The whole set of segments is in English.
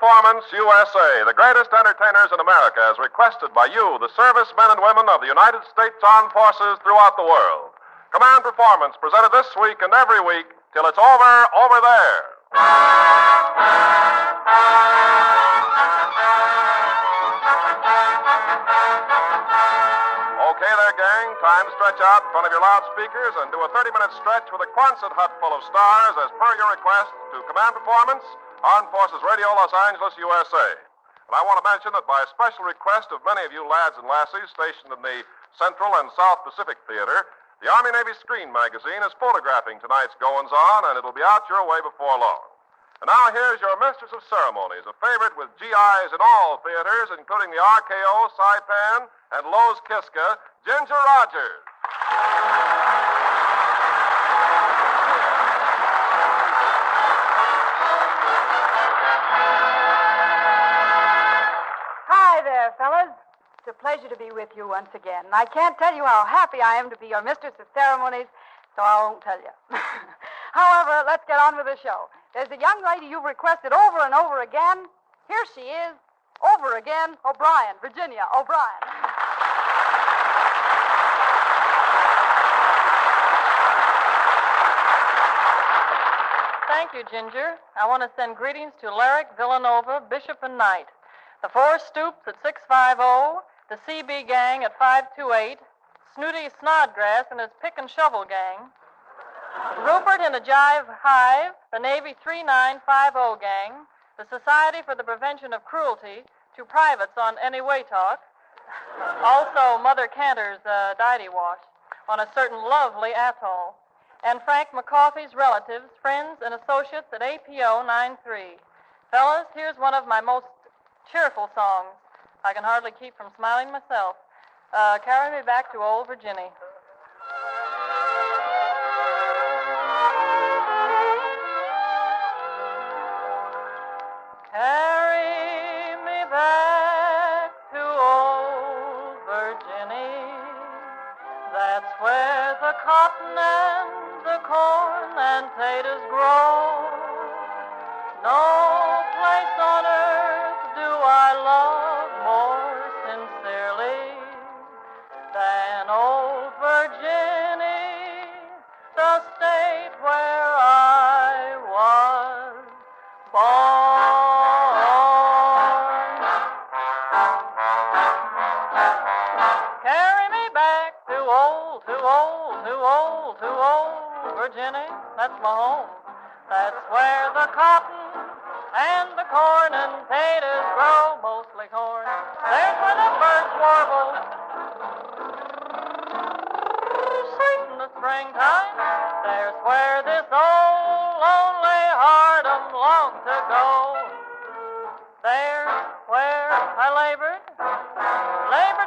Performance USA, the greatest entertainers in America, as requested by you, the servicemen and women of the United States Armed Forces throughout the world. Command Performance, presented this week and every week till it's over there. Okay there, gang. Time to stretch out in front of your loudspeakers and do a 30-minute stretch with a Quonset hut full of stars as per your request to Command Performance, Armed Forces Radio, Los Angeles, USA. And I want to mention that by special request of many of you lads and lassies stationed in the Central and South Pacific Theater, the Army-Navy Screen magazine is photographing tonight's goings-on, and it'll be out your way before long. And now here's your Mistress of Ceremonies, a favorite with GIs in all theaters, including the RKO, Saipan, and Lowe's Kiska, Ginger Rogers. Hi there, fellas. It's a pleasure to be with you once again. I can't tell you how happy I am to be your Mistress of Ceremonies, so I won't tell you. However, let's get on with the show. There's a young lady you've requested over and over again. Here she is, over again, O'Brien, Virginia O'Brien. Thank you, Ginger. I want to send greetings to Lyric, Villanova, Bishop, and Knight, the Four Stoops at 650, the CB Gang at 528, Snooty Snodgrass and his Pick and Shovel Gang, Rupert and the Jive Hive, the Navy 3950 Gang, the Society for the Prevention of Cruelty to privates on any way talk, also Mother Cantor's Diety Wash on a certain lovely atoll, and Frank McCoffey's relatives, friends, and associates at APO 93. Fellas, here's one of my most cheerful songs. I can hardly keep from smiling myself. Carry me back to old Virginia. Carry me back to old Virginia. That's where the cotton and the corn and potatoes grow. No place on earth do I love more sincerely than old Virginia, the state where I was born. Carry me back to old Virginia, that's my home. That's where the cotton and the corn and potatoes grow, mostly corn. There's where the birds warble, sweet in the springtime. There's where this old lonely heart'em longs to go. There's where I labored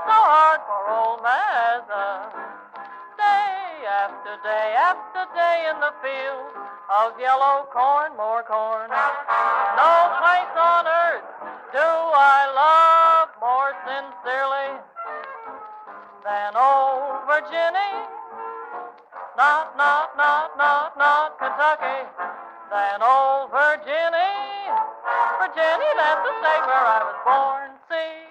so hard for old Mazza. Day after day in the field of yellow corn, more corn. No place on earth do I love more sincerely than old Virginia. Not Kentucky, than old Virginia. Virginia, that's the state where I was born. See?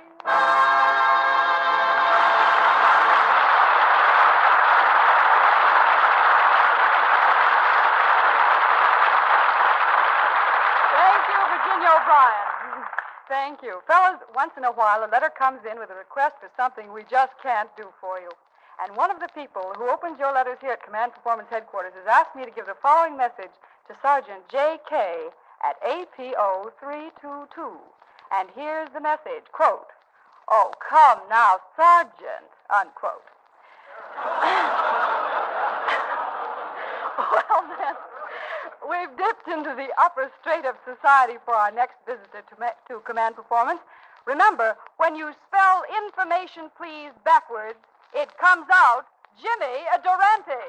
O'Brien. Thank you. Fellas, once in a while, a letter comes in with a request for something we just can't do for you. And one of the people who opens your letters here at Command Performance Headquarters has asked me to give the following message to Sergeant J.K. at APO 322. And here's the message, quote, "Oh, come now, Sergeant," unquote. Well, then, we've dipped into the upper strait of society for our next visitor to Command Performance. Remember, when you spell information please backwards, it comes out Jimmy Durante.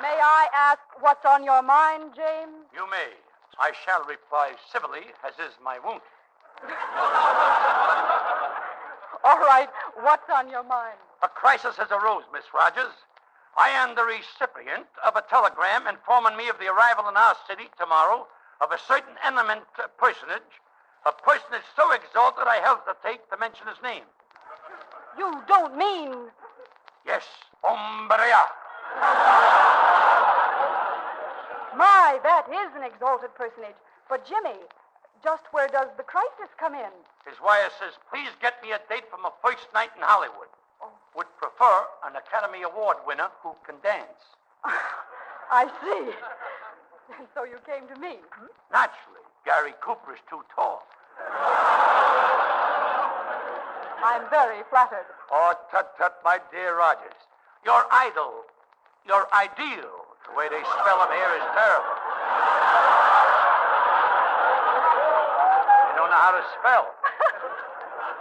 May I ask what's on your mind, James? You may. I shall reply civilly, as is my wont. All right, what's on your mind? A crisis has arose, Miss Rogers. I am the recipient of a telegram informing me of the arrival in our city tomorrow of a certain eminent personage, a personage so exalted I hesitate to mention his name. You don't mean... Yes, Umbria. My, that is an exalted personage. But, Jimmy, just where does the crisis come in? His wire says, please get me a date for my first night in Hollywood. Would prefer an Academy Award winner who can dance. I see. And so you came to me, hmm? Naturally. Gary Cooper's too tall. I'm very flattered. Oh, tut, my dear Rogers. Your idol, your ideal, the way they spell him here is terrible. You don't know how to spell.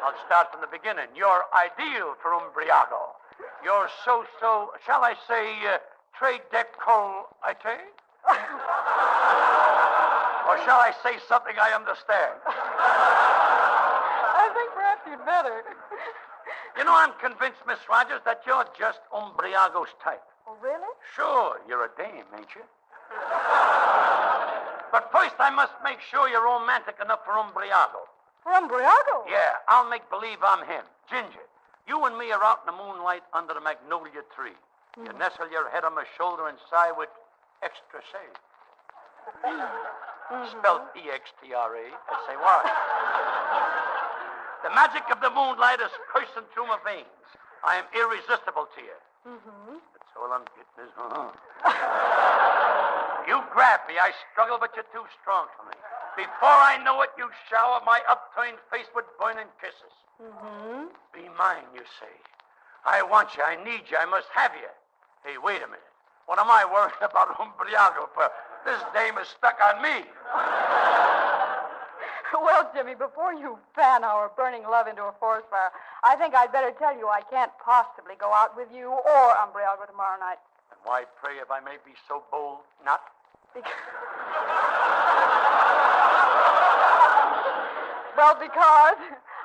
I'll start from the beginning. Your ideal for Umbriago. Your so, shall I say, très décolleté? Or shall I say something I understand? I think perhaps you'd better. You know, I'm convinced, Miss Rogers, that you're just Umbriago's type. Oh, really? Sure, you're a dame, ain't you? But first, I must make sure you're romantic enough for Umbriago. For Umbriago? Yeah, I'll make believe I'm him, Ginger. You and me are out in the moonlight under the magnolia tree. You nestle your head on my shoulder and sigh with extra shade. Spelled E-X-T-R-A, S-A-Y. The magic of the moonlight is coursing through my veins. I am irresistible to you. That's all I'm getting is, You grab me, I struggle, but you're too strong for me. Before I know it, you shower my upturned face with burning kisses. Be mine, you say. I want you, I need you, I must have you. Hey, wait a minute. What am I worrying about Umbriago for? This dame is stuck on me. Well, Jimmy, before you fan our burning love into a forest fire, I think I'd better tell you I can't possibly go out with you or Umbriago tomorrow night. And why, pray, if I may be so bold, not? Well, because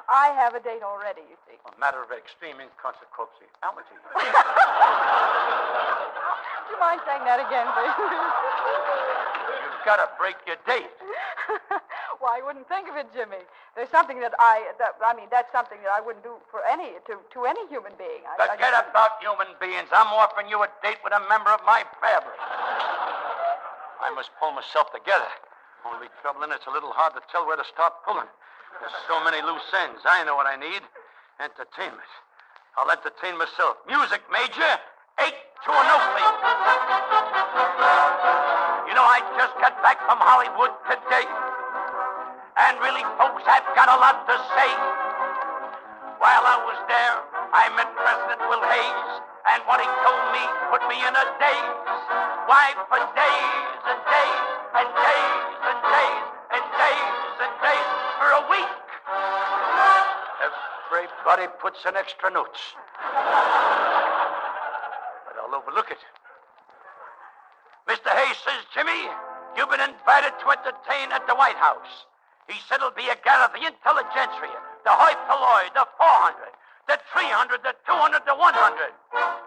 I have a date already, you see. A matter of extreme inconsequentiality. Do you mind saying that again, please? You've got to break your date. Well, I wouldn't think of it, Jimmy. There's something that's something that I wouldn't do for any human being. Forget about human beings. I'm offering you a date with a member of my family. I must pull myself together. Only trouble in it's a little hard to tell where to start pulling. There's so many loose ends. I know what I need. Entertainment. I'll entertain myself. Music, Major. 8 to a note, please. You know, I just got back from Hollywood today. And really, folks, I've got a lot to say. While I was there, I met President Will Hayes. And what he told me put me in a daze. Why, for days and days and days and days and days and days for a week, everybody puts in extra notes. But I'll overlook it. Mr. Hayes says, Jimmy, you've been invited to entertain at the White House. He said it'll be a gather of the intelligentsia, the hoi polloi, the 400, the 300, the 200, the 100.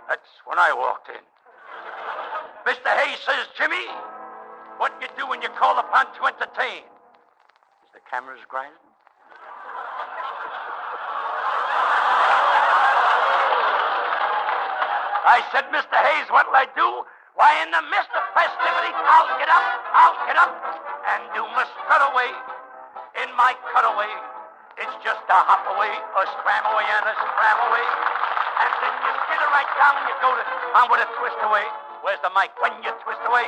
That's when I walked in. Mr. Hayes says, Jimmy, what you do when you're called upon to entertain? Is the cameras grinding? I said, Mr. Hayes, what'll I do? Why, in the midst of festivities, I'll get up, and do my strut away. In my cutaway, it's just a hop away, a scram away, and a scram away. And then you skitter right down and you go on with a twist away. Where's the mic? When you twist away,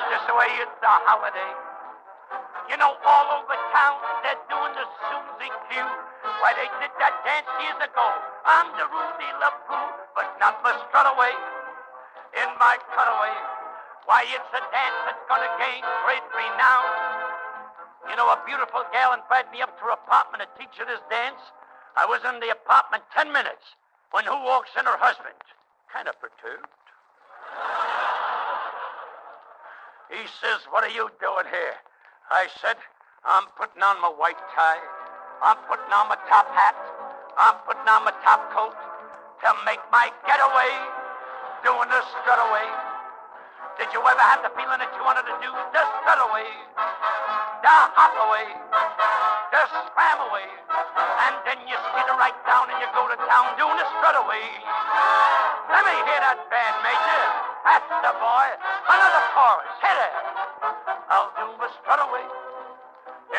this way, it's a holiday. You know, all over town, they're doing the Susie Q. Why, they did that dance years ago. I'm the Rudy LaPoo, but not my strut away. In my cutaway, why, it's a dance that's gonna gain great renown. You know, a beautiful gal invited me up to her apartment to teach her this dance. I was in the apartment 10 minutes when who walks in? Her husband. Kind of perturbed. He says, what are you doing here? I said, I'm putting on my white tie. I'm putting on my top hat. I'm putting on my top coat to make my getaway. doing the strut away. Did you ever have the feeling that you wanted to do the strut away, the hop away, the scram away, and then you skid right down and you go to town doing the strut away? Let me hear that band, Major. That's the boy. Another chorus. Hit it. I'll do my strut away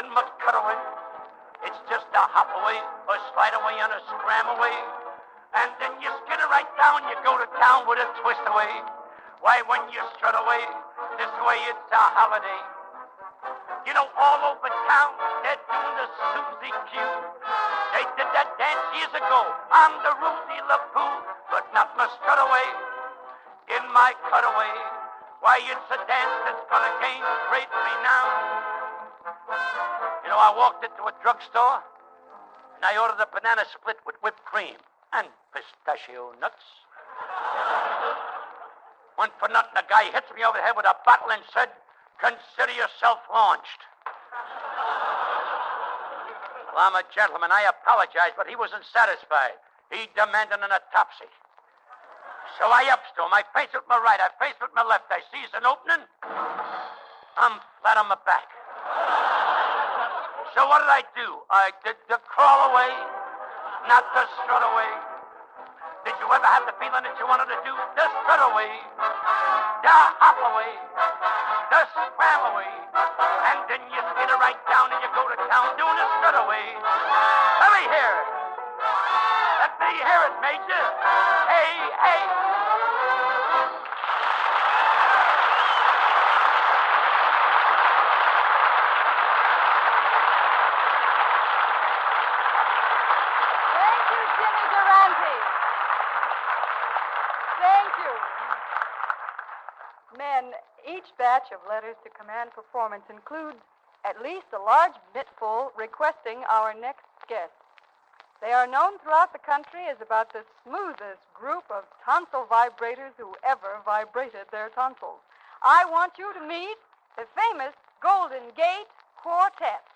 in my cutaway. It's just a hop away, a slide away, and a scram away. And then you skid right down, you go to town with a twist away. Why, when you strut away, this way it's a holiday. You know, all over town, they're doing the Susie Q. They did that dance years ago on the Ruthie LaPoo, but not my strut away, in my cutaway. Why, it's a dance that's gonna gain great renown. You know, I walked into a drugstore, and I ordered a banana split with whipped cream and pistachio nuts. Went for nothing, the guy hits me over the head with a bottle and said, "Consider yourself launched." Well, I'm a gentleman. I apologize, but he wasn't satisfied. He demanded an autopsy. So I ups to him. I face with my right. I face with my left. I sees an opening. I'm flat on my back. So what did I do? I did the crawl away, not the strut away. Did you ever have the feeling that you wanted to do the strut away, the hop away, the scram away, and then you skid right down and you go to town doing the strut away? Let me hear it. Let me hear it, Major. Hey, hey. Thank you, Jimmy Durante. Thank you. Men, each batch of letters to Command Performance includes at least a large bitful requesting our next guest. They are known throughout the country as about the smoothest group of tonsil vibrators who ever vibrated their tonsils. I want you to meet the famous Golden Gate Quartet.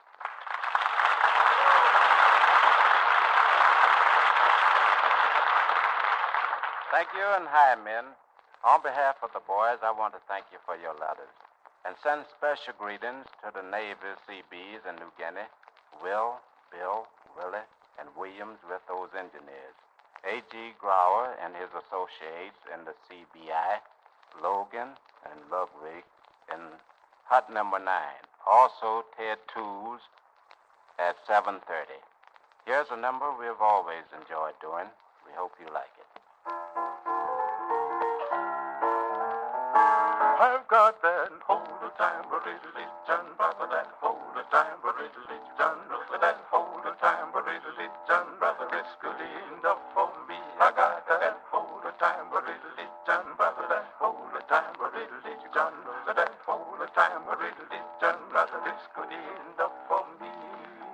Thank you, and hi, men. On behalf of the boys, I want to thank you for your letters and send special greetings to the Navy CBs in New Guinea, Will, Bill, Willie, and Williams with those engineers, A.G. Grower and his associates in the CBI, Logan and Ludwig in hut number 9. Also, Ted Tools at 7:30. Here's a number we've always enjoyed doing. We hope you like it. I've got that hold of time, religion, brother, that hold of time, religion, that hold of time, religion, brother, it's good enough for me. I got that hold of time, religion, brother, that hold of time, religion, that hold of time, religion, brother, it's good enough for me.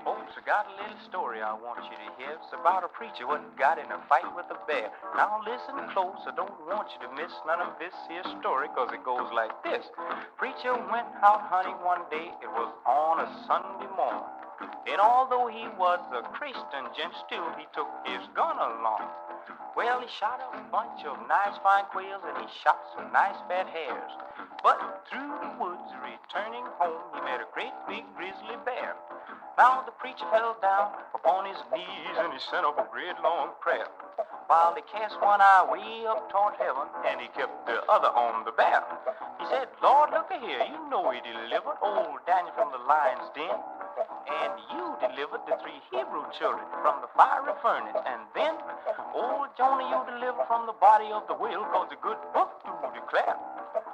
Folks, I got a little story I want you to hear. It's about a preacher what got in a fight with a bear. Now listen close, I don't want you to miss none of this here story, cause it goes like this. Preacher went out hunting one day, it was on a Sunday morning. And although he was a Christian gent, still he took his gun along. Well, he shot a bunch of nice fine quails and he shot some nice fat hares. But through the woods, returning home, he met a great big grizzly bear. Now the preacher fell down upon his knees and he sent up a great long prayer, while he cast one eye way up toward heaven and he kept the other on the bear. He said, Lord, look here, you know he delivered old Daniel from the lion's den, and you delivered the 3 Hebrew children from the fiery furnace, and then old Jonah you delivered from the body of the whale, cause a good book to declare.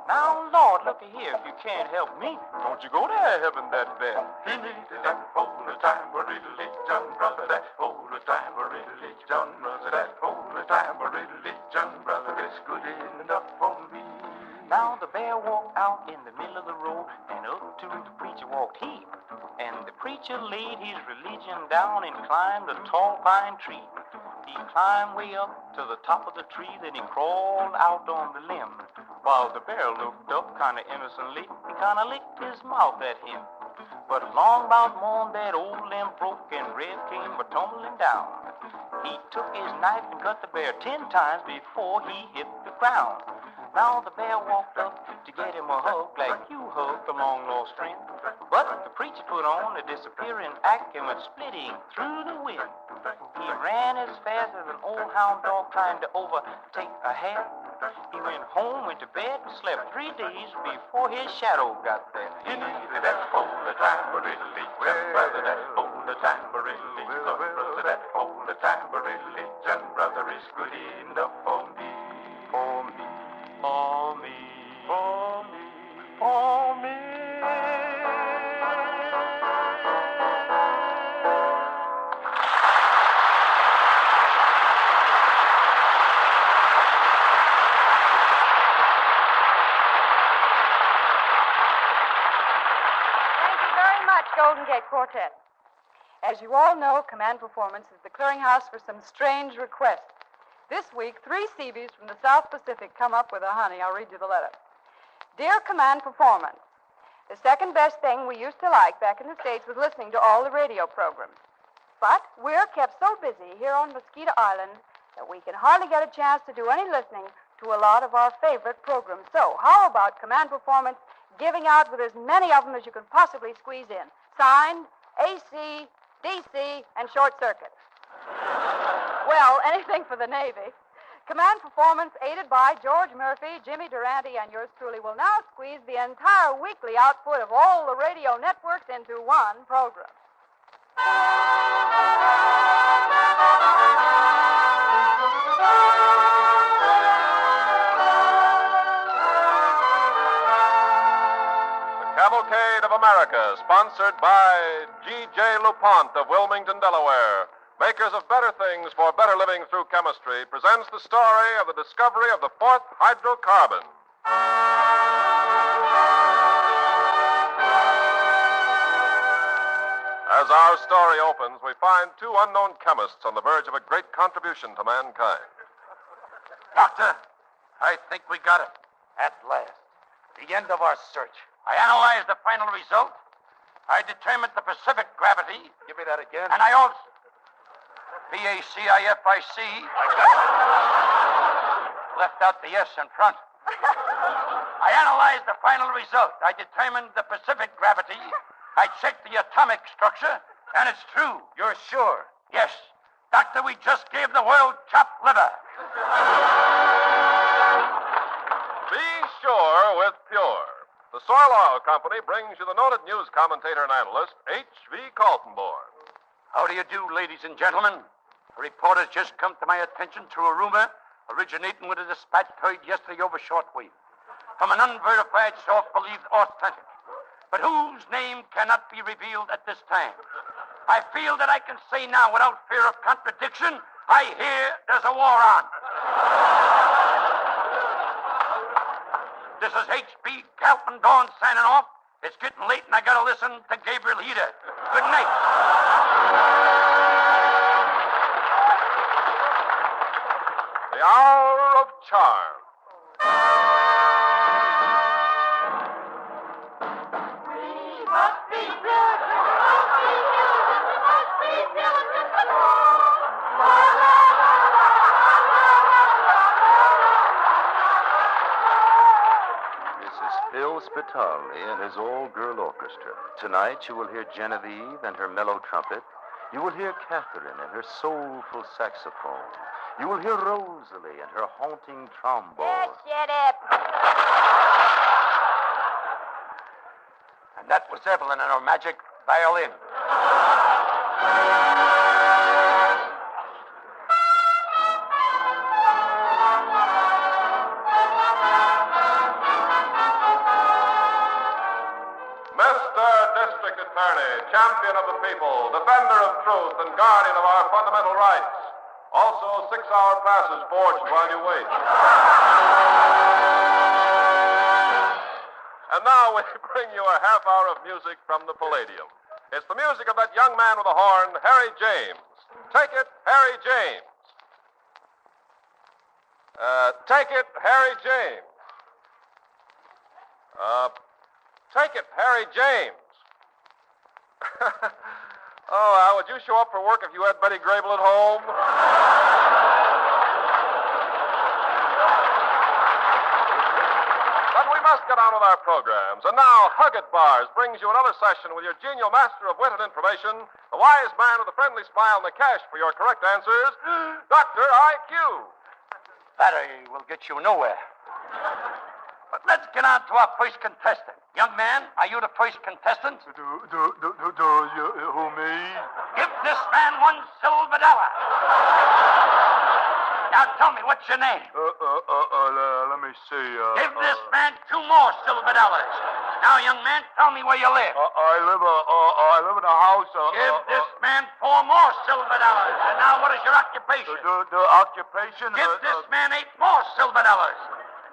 Now, Lord, look here, if you can't help me, don't you go to heaven that bad. He needed that hold of time, religion, brother, that hold of time, religion, brother, that hold of time, religion, brother, it's good enough for me. Now the bear walked out in the middle of the road, and up to the preacher walked he. And the preacher laid his religion down and climbed a tall pine tree. He climbed way up to the top of the tree, then he crawled out on the limb. While the bear looked up kind of innocently, he kind of licked his mouth at him. But along about morn, that old limb broke and Red came a-tumbling down. He took his knife and cut the bear 10 times before he hit the ground. Now the bear walked up to get him a hug like you hugged a long-lost friend. But the preacher put on a disappearing act and went splitting through the wind. He ran as fast as an old hound dog trying to overtake a hare. He went home, went to bed, and slept 3 days before his shadow got there. That hold the tambourine, brother, that hold the tambourine, brother, that hold the tambourine, brother is good enough for me. For me. For me. For me. For me. Golden Gate Quartet. As you all know, Command Performance is the clearinghouse for some strange requests. This week, 3 Seabees from the South Pacific come up with a honey. I'll read you the letter. Dear Command Performance, the second best thing we used to like back in the States was listening to all the radio programs. But we're kept so busy here on Mosquito Island that we can hardly get a chance to do any listening to a lot of our favorite programs. So how about Command Performance giving out with as many of them as you can possibly squeeze in? Signed, AC, DC, and Short Circuit. Well, anything for the Navy. Command Performance, aided by George Murphy, Jimmy Durante, and yours truly, will now squeeze the entire weekly output of all the radio networks into one program. Cavalcade of America, sponsored by G.J. LuPont of Wilmington, Delaware, makers of better things for better living through chemistry, presents the story of the discovery of the 4th hydrocarbon. As our story opens, we find 2 unknown chemists on the verge of a great contribution to mankind. Doctor, I think we got it. At last. The end of our search. I analyzed the final result. I determined the Pacific gravity. Give me that again. And I also... P-A-C-I-F-I-C. I left out the S in front. I analyzed the final result. I determined the Pacific gravity. I checked the atomic structure, and it's true. You're sure? Yes. Doctor, we just gave the world chopped liver. Be sure with Pure. The Soil Oil Company brings you the noted news commentator and analyst, H.V. Kaltenborn. How do you do, ladies and gentlemen? A report has just come to my attention through a rumor originating with a dispatch heard yesterday over shortwave from an unverified source believed authentic, but whose name cannot be revealed at this time. I feel that I can say now without fear of contradiction, I hear there's a war on. This is H.B. Kaltenborn signing off. It's getting late and I gotta listen to Gabriel Heder. Good night. The Hour of Charm. We must be good. We must be Phil Spitali and his all-girl orchestra. Tonight you will hear Genevieve and her mellow trumpet. You will hear Catherine and her soulful saxophone. You will hear Rosalie and her haunting trombone. Shut up. And that was Evelyn and her magic violin. District Attorney, champion of the people, defender of truth, and guardian of our fundamental rights. Also, 6-hour passes forged while you wait. And now we bring you a half hour of music from the Palladium. It's the music of that young man with a horn, Harry James. Take it, Harry James. Take it, Harry James. Take it, Harry James. Oh, Al, would you show up for work if you had Betty Grable at home? But we must get on with our programs. And now, Hug It Bars brings you another session with your genial master of wit and information, the wise man with a friendly smile and the cash for your correct answers, Dr. IQ. That will get you nowhere. But let's get on to our first contestant. Young man, are you the first contestant? Who, me? Give this man $1 silver. Now tell me, what's your name? Let me see. Give this man $2 more silver. Now, young man, tell me where you live. I live in a house. Give this man $4 more silver. And now, what is your occupation? The occupation. Give this man $8 more silver.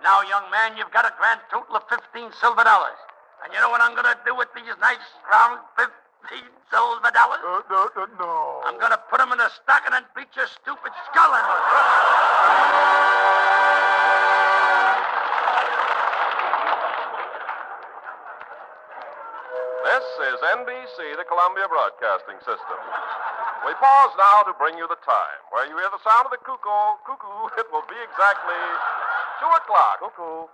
Now, young man, you've got a grand total of $15 silver. And you know what I'm going to do with these nice, round $15 silver? No. I'm going to put them in a stocking and beat your stupid skull in it. This is NBC, the Columbia Broadcasting System. We pause now to bring you the time. Where you hear the sound of the cuckoo, it will be exactly 2 o'clock. Cuckoo.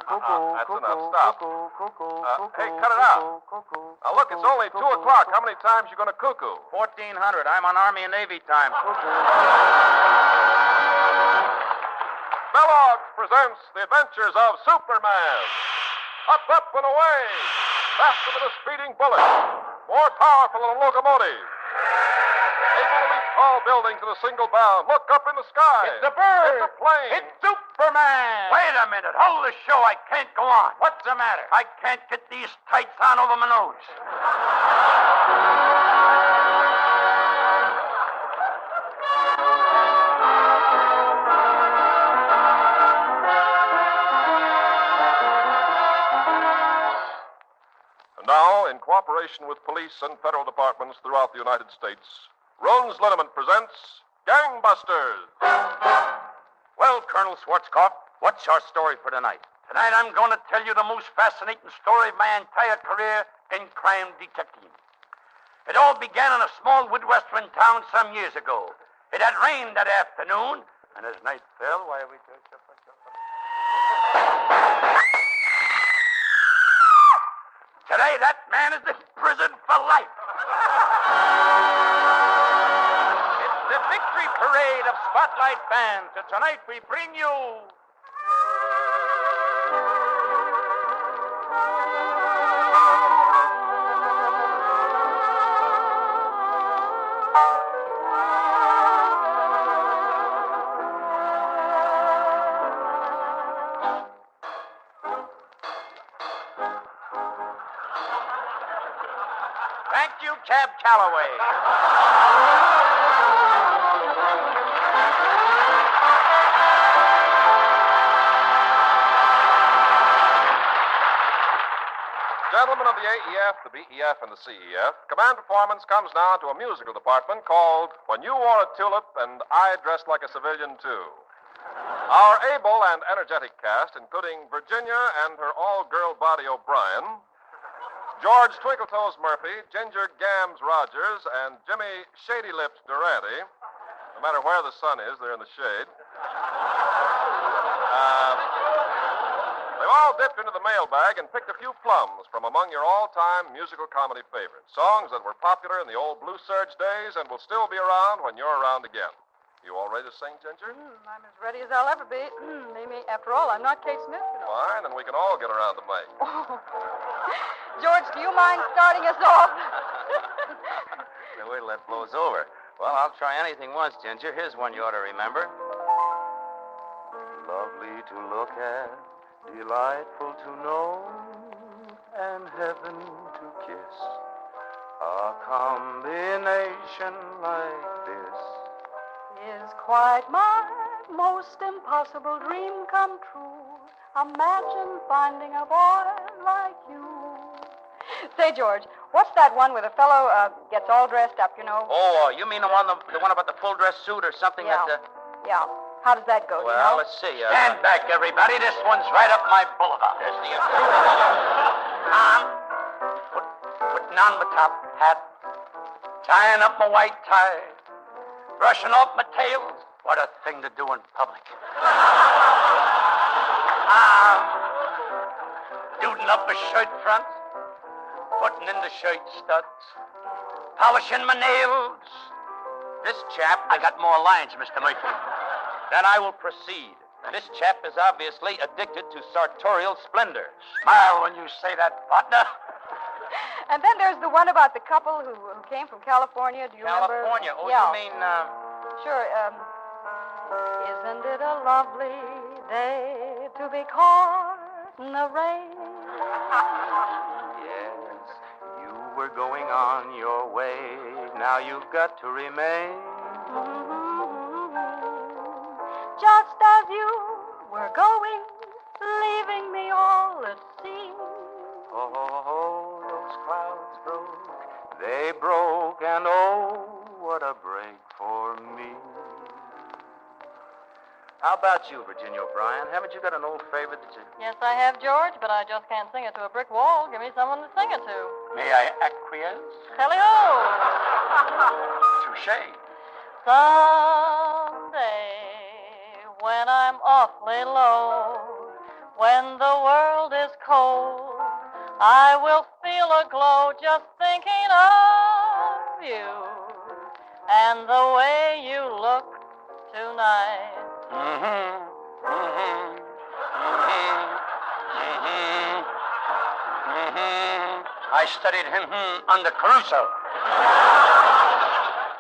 That's enough. Stop. Hey, cut it out. Now, look, it's only 2 o'clock. How many times you going to cuckoo? 1400. I'm on Army and Navy time. Kellogg's presents The Adventures of Superman. Up, up, and away. Faster than a speeding bullet. More powerful than a locomotive. Able to leap tall buildings in a single bound. Look up in the sky. It's a bird. It's a plane. It's Superman. Wait a minute. Hold the show. I can't go on. What's the matter? I can't get these tights on over my nose. And now, in cooperation with police and federal departments throughout the United States, Rone's Liniment presents Gangbusters. Well, Colonel Schwarzkopf, what's our story for tonight? Tonight I'm going to tell you the most fascinating story of my entire career in crime detecting. It all began in a small Midwestern town some years ago. It had rained that afternoon, and as night fell, why we... Today, that man is in prison for life. It's the victory parade of Spotlight fans. And tonight we bring you... Thank you, Cab Calloway. Gentlemen of the AEF, the BEF, and the CEF, command performance comes now to a musical department called When You Wore a Tulip and I Dressed Like a Civilian, Too. Our able and energetic cast, including Virginia and her all-girl body O'Brien, George Twinkletoes Murphy, Ginger Gams Rogers, and Jimmy Shady Lips Durante. No matter where the sun is, they're in the shade. They've all dipped into the mailbag and picked a few plums from among your all-time musical comedy favorites. Songs that were popular in the old Blue Surge days and will still be around when you're around again. You all ready to sing, Ginger? I'm as ready as I'll ever be. Amy, after all, I'm not Kate Smith, you know. Fine, and we can all get around the mic. George, do you mind starting us off? Now, wait till that blows over. Well, I'll try anything once, Ginger. Here's one you ought to remember. Lovely to look at, delightful to know, and heaven to kiss. A combination like this Is quite my most impossible dream come true. Imagine finding a boy like you. Say, George, what's that one where the fellow gets all dressed up, you know? Oh, you mean the one about the full dress suit or something Yeah. that... Yeah. How does that go, do you Well, know? let's see. Stand back, everybody. This one's right up my boulevard. There's the... Tom, put putting on my top hat, tying up my white tie, brushing off my tail. What a thing to do in public. Doodling up my shirt front, putting in the shirt studs, polishing my nails. This chap, I got more lines, Mr. Murphy. then I will proceed. This chap is obviously addicted to sartorial splendor. Smile when you say that, partner. And then there's the one about the couple who came from California. Do you remember? California? Oh, yeah. you mean, Sure. Isn't it a lovely day to be caught in the rain? Yes, you were going on your way. Now you've got to remain. Just as you were going, leaving me all at sea. Oh, those clouds broke. They broke, and oh, what a break for me. How about you, Virginia O'Brien? Haven't you got an old favorite that you... Yes, I have, George, but I just can't sing it to a brick wall. Give me someone to sing it to. May I acquiesce? Tally-ho! Touche. Someday, when I'm awfully low, when the world is cold, I will feel a glow just thinking of you and the way you look tonight. I studied under Caruso.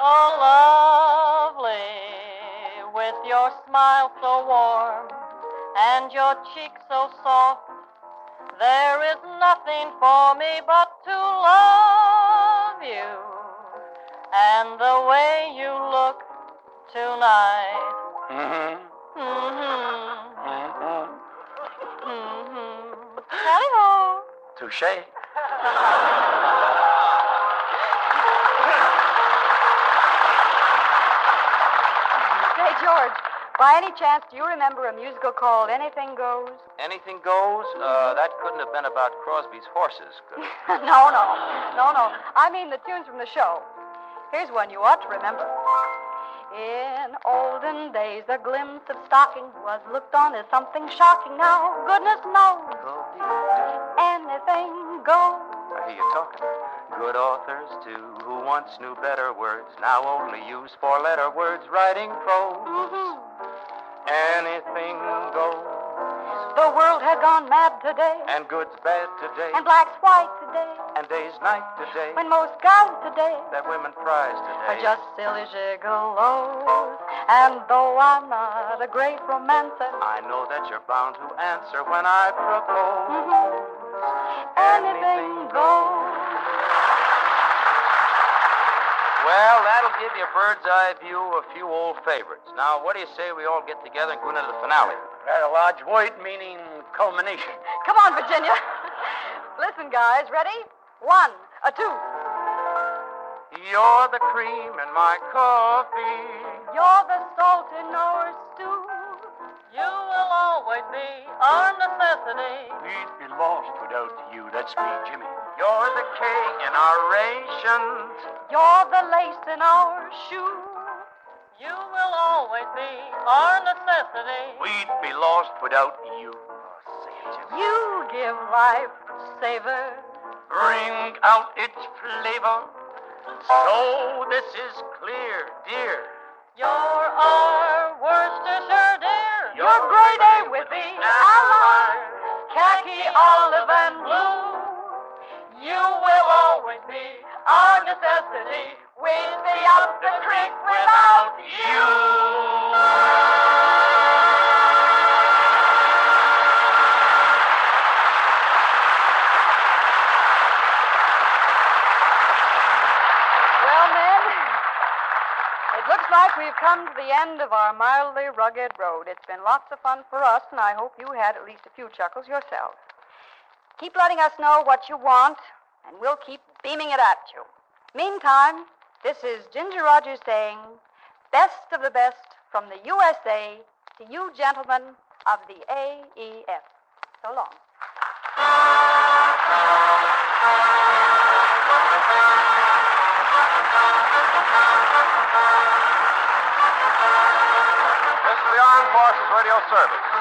Oh, lovely, with your smile so warm and your cheek so soft, there is nothing for me but to love you and the way you look tonight. Tally-ho! Touche. Say, George, by any chance, do you remember a musical called Anything Goes? Anything goes? That couldn't have been about Crosby's horses, could it? No. I mean the tunes from the show. Here's one you ought to remember. In olden days, a glimpse of stocking was looked on as something shocking. Now, goodness knows, anything goes. I hear you talking. Good authors, too, who once knew better words, now only use four-letter words writing prose. Anything goes. The world has gone mad today, And good's bad today. and black's white today, And day's night today. when most guys today That women prize are today. just silly gigolos. And though I'm not a great romancer, I know that you're bound to answer when I propose. anything goes. Well, that'll give you a bird's eye view of a few old favorites. Now, what do you say we all get together and go into the finale? Rather large word meaning culmination. Come on, Virginia. Listen, guys, ready? 1, 2. You're the cream in my coffee. You're the salt in our stew. You will always be our necessity. We'd be lost without you. That's me, Jimmy. You're the K in our rations. You're the lace in our shoe. You will always be our necessity. We'd be lost without you. You give life savor. Bring out its flavor. So this is clear, dear. You're our Worcestershire dear. Your grade A with the allies, khaki, olive, and blue. You will always be our necessity. We'd be up the creek without you. Well, men, it looks like we've come to the end of our mildly rugged road. It's been lots of fun for us, and I hope you had at least a few chuckles yourselves. Keep letting us know what you want, and we'll keep beaming it at you. Meantime, this is Ginger Rogers saying, best of the best from the USA to you gentlemen of the AEF. So long. This is the Armed Forces Radio Service.